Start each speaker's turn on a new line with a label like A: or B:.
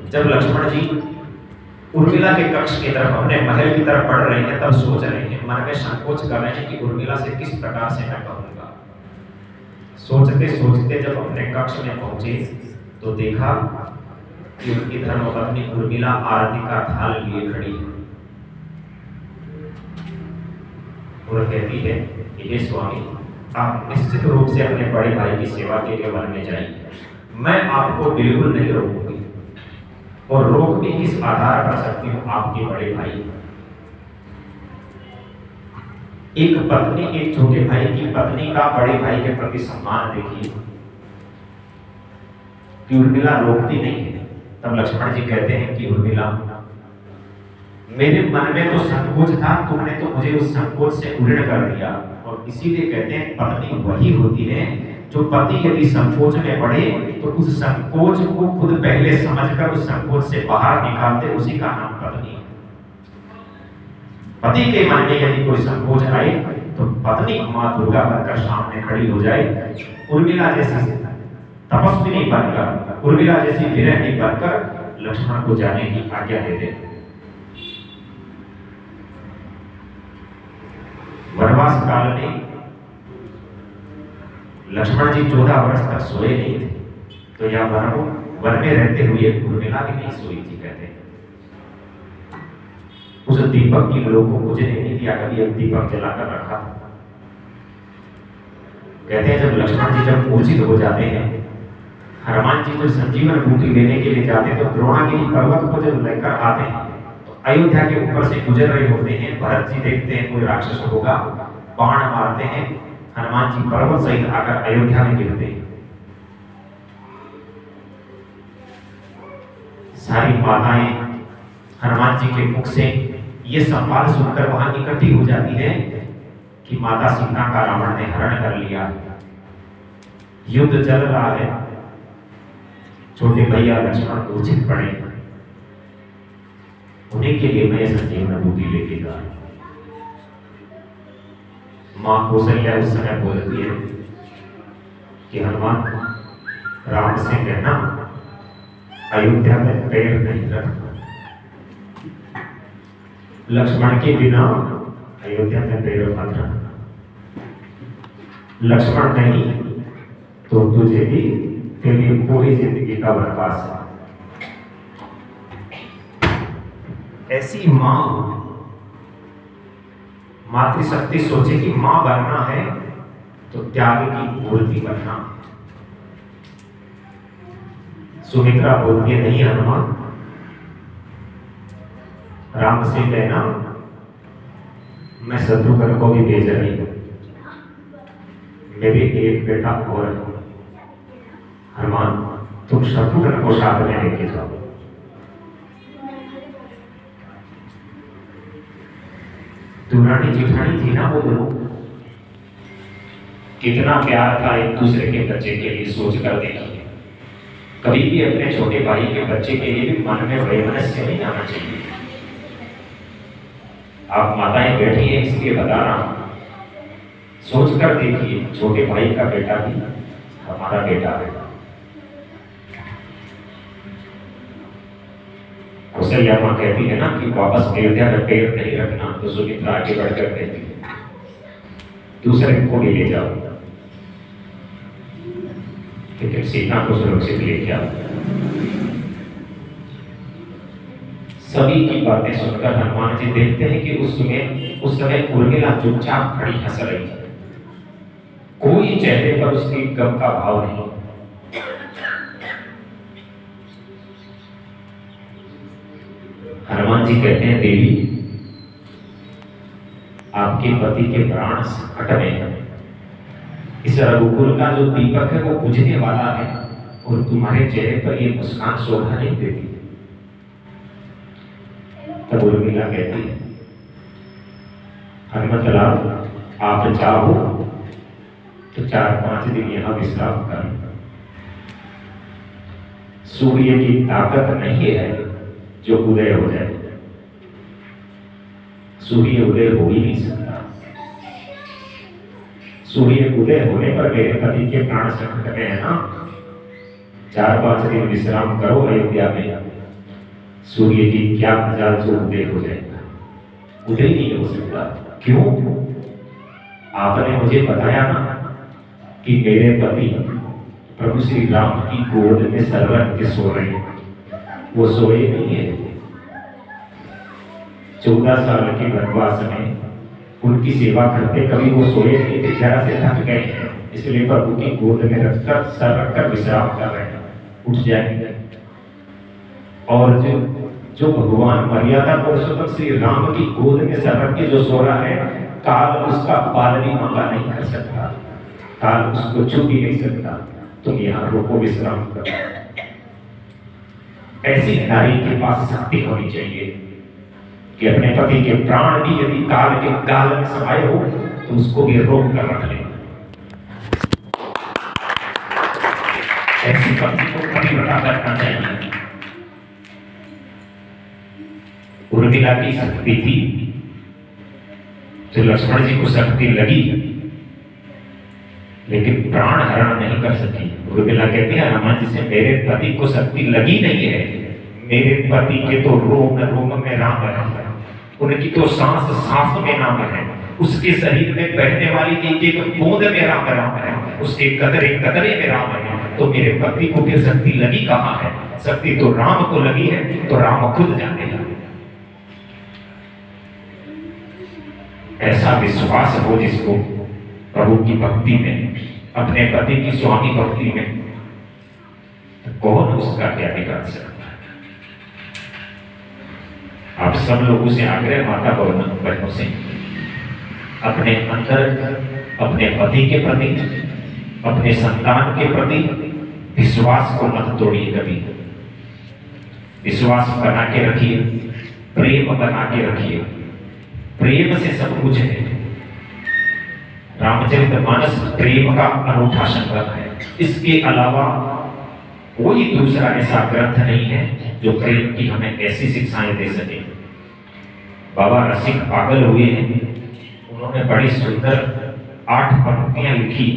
A: जब लक्ष्मण जी उर्मिला के कक्ष की तरफ, अपने महल की तरफ बढ़ रहे हैं, तब सोच रहे हैं, मन में संकोच कर रहे हैं कि उर्मिला से किस प्रकार से मैं कहूंगा। सोचते सोचते जब अपने कक्ष में पहुंचे तो देखा कि उनकी धर्मपत्नी उर्मिला आरती का थाल लिए खड़ी है और कहती है कि हे स्वामी, आप निश्चित रूप से अपने बड़े भाई की सेवा के लिए वन में जाइए, मैं आपको बिल्कुल नहीं रोकूंगी, और रोक भी किस आधार कर सकती हूँ, आपके बड़े भाई। एक पत्नी, एक छोटे भाई की पत्नी का बड़े भाई के प्रति सम्मान देखिए कि उर्मिला रोकती नहीं है। तब लक्ष्मण जी कहते हैं कि उर्मिला, मेरे मन में तो संकोच था, तुमने तो मुझे उस संकोच से उड़ीण कर दिया, और इसीलिए कहते हैं पत्नी वही होती है जो पति यदि संकोच में पड़े तो उस संकोच को खुद पहले समझकर उस संकोच से बाहर निकालते, उसी का नाम पत्नी है। पति के मन में यदि कोई संकोच आए तो पत्नी मां दुर्गा बनकर सामने खड़ी हो जाए, उर्मिला जैसी तपस्विनी बनकर, उर्मिला जैसी वीरनी बनकर लक्ष्मण को जाने की आज्ञा दे दे। वनवास काल में लक्ष्मण जी 14 वर्ष तक सोए नहीं थे, तो यह वन में रहते हुए उर्मिला भी नहीं सोई थी। कहते हैं उस दीपक की लोगों को मुझे नहीं दिया, कभी एक दीपक जलाकर रखा। कहते हैं जब लक्ष्मण जी जब मूर्छित हो जाते हैं, हनुमान जी जब संजीवन बूटी लेने के लिए जाते हैं, तो द्रोणागिरी पर्वत को जब लेकर आते हैं, तो अयोध्या के ऊपर से गुजर रहे होते हैं, भरत जी देखते हैं कोई राक्षस होगा, बाण मारते हैं, हनुमान जी पर्वत सहित आकर अयोध्या में गिरते हैं। सारी माताएं हनुमान जी के मुख से ये संवाद सुनकर वहां इकट्ठी हो जाती है कि माता सीता का रावण ने हरण कर लिया, युद्ध चल रहा है, छोटे भैया लक्ष्मण मूर्छित पड़े, उन्हीं के लिए मैं संजीवन बूटी लेके जा। मां कौशल्या उस समय बोलती है कि हनुमान, राम से कहना अयोध्या में पैर नहीं रखना, लक्ष्मण के बिना अयोध्या में पैर मत रखना, लक्ष्मण नहीं तो तुझे भी तेरी पूरी जिंदगी का वनवास है। ऐसी मां, मातृशक्ति सोचे कि मां बनना है तो त्याग की मूर्ति बनना। सुमित्रा बोलती है नहीं हनुमान, राम से कहना मैं शत्रुघ्न को भी भेज रही हूं, मेरे एक बेटा और है, हनुमान तुम शत्रुघ्न को साथ में लेके जाओ। दुरानी जिठानी थी ना वो दोनों, कितना प्यार था एक दूसरे के बच्चे के लिए, सोच कर देखिए। कभी भी अपने छोटे भाई के बच्चे के लिए भी मन में वैमनस्य नहीं आना चाहिए। आप माताएं बैठी हैं इसलिए बता रहा हूं, सोच कर देखिए, छोटे भाई का बेटा भी हमारा बेटा है। कौशल्या मां कहती है ना कि वापस अयोध्या में पैर नहीं रखना, तो सुमित्रा आगे बढ़कर कहती है दूसरे को भी ले जाओ, लेकिन सीता को सुरक्षित लेके आओ। सभी की बातें सुनकर हनुमान जी देखते हैं कि उस समय उर्मिला चुपचाप खड़ी हंस रही है, कोई चेहरे पर उसके गम का भाव नहीं। हनुमान जी कहते हैं देवी, आपके पति के प्राण संकट में है, इस रघुकुल का जो दीपक है वो बुझने वाला है, और तुम्हारे चेहरे पर ये मुस्कान शोभा नहीं देती। तब उर्मिला कहती है हनुमत लाल, आप चाहो तो 4-5 दिन यहां विश्राम कर, सूर्य की ताकत नहीं है जो उदय हो जाए, सूर्य उदय हो ही नहीं सकता। सूर्य उदय होने पर मेरे पति के प्राण संकट में है ना, 4-5 दिन विश्राम करो अयोध्या में, सूर्य की क्या मजाल जो उदय हो जाएगा, उदय नहीं हो सकता। क्यों? आपने मुझे बताया ना कि मेरे पति प्रभु श्री राम की गोद में सर रख के सो रहे हैं, वो सोए नहीं है। 14 साल के वनवास में उनकी सेवा करते कभी वो सोए नहीं थे, जरा से थक गए हैं, इसलिए प्रभु की गोद में रखकर सर रखकर विश्राम कर रहे हैं, उठ जाएंगे। और जो भगवान मर्यादा पुरुषोत्तम श्री राम की गोद में सर रख के जो सो रहा है, काल उसका पाल भी मौका नहीं कर सकता, काल उसको छू भी नहीं सकता। तुम यहाँ रोको, विश्राम करो। ऐसी नारी के पास शक्ति होनी चाहिए कि अपने पति के प्राण भी यदि काल के गाल में समाये हो तो उसको भी रोक कर रख ले। ऐसी पत्नी को कभी बता करना चाहिए। उर्मिला की शक्ति थी, तो लक्ष्मण जी को शक्ति लगी, लेकिन प्राण हरण नहीं कर सकी। उर्मिला कहती है, हनुमान जी से, मेरे पति को शक्ति लगी नहीं है, मेरे पति के तो रोम रोम में राम है, उनकी तो सांस सांस में राम है, उसके शरीर में बहने वाली एक एक बूंद में राम है, उसके कतरे कतरे में राम है, तो मेरे पति को फिर शक्ति लगी कहाँ है? शक्ति तो राम को लगी है, तो राम खुद जानेगा। ऐसा विश्वास हो जिसको प्रभु की भक्ति में, अपने पति की स्वामी भक्ति में, तो कौन उसका क्या बिगाड़ सकता है? आप सब लोगों से आग्रह, माता बहनों से, अपने अंदर अपने पति के प्रति, अपने संतान के प्रति विश्वास को मत तोड़िए कभी। विश्वास बना के रखिए, प्रेम बना के रखिए, प्रेम से सब कुछ है। रामचरितमानस प्रेम का अनूठा संग्रह है, इसके अलावा कोई दूसरा ऐसा ग्रंथ नहीं है जो प्रेम की हमें ऐसी शिक्षाएं दे सके। बाबा रसिक पागल हुए हैं, उन्होंने बड़ी सुंदर 8 पंक्तियां लिखी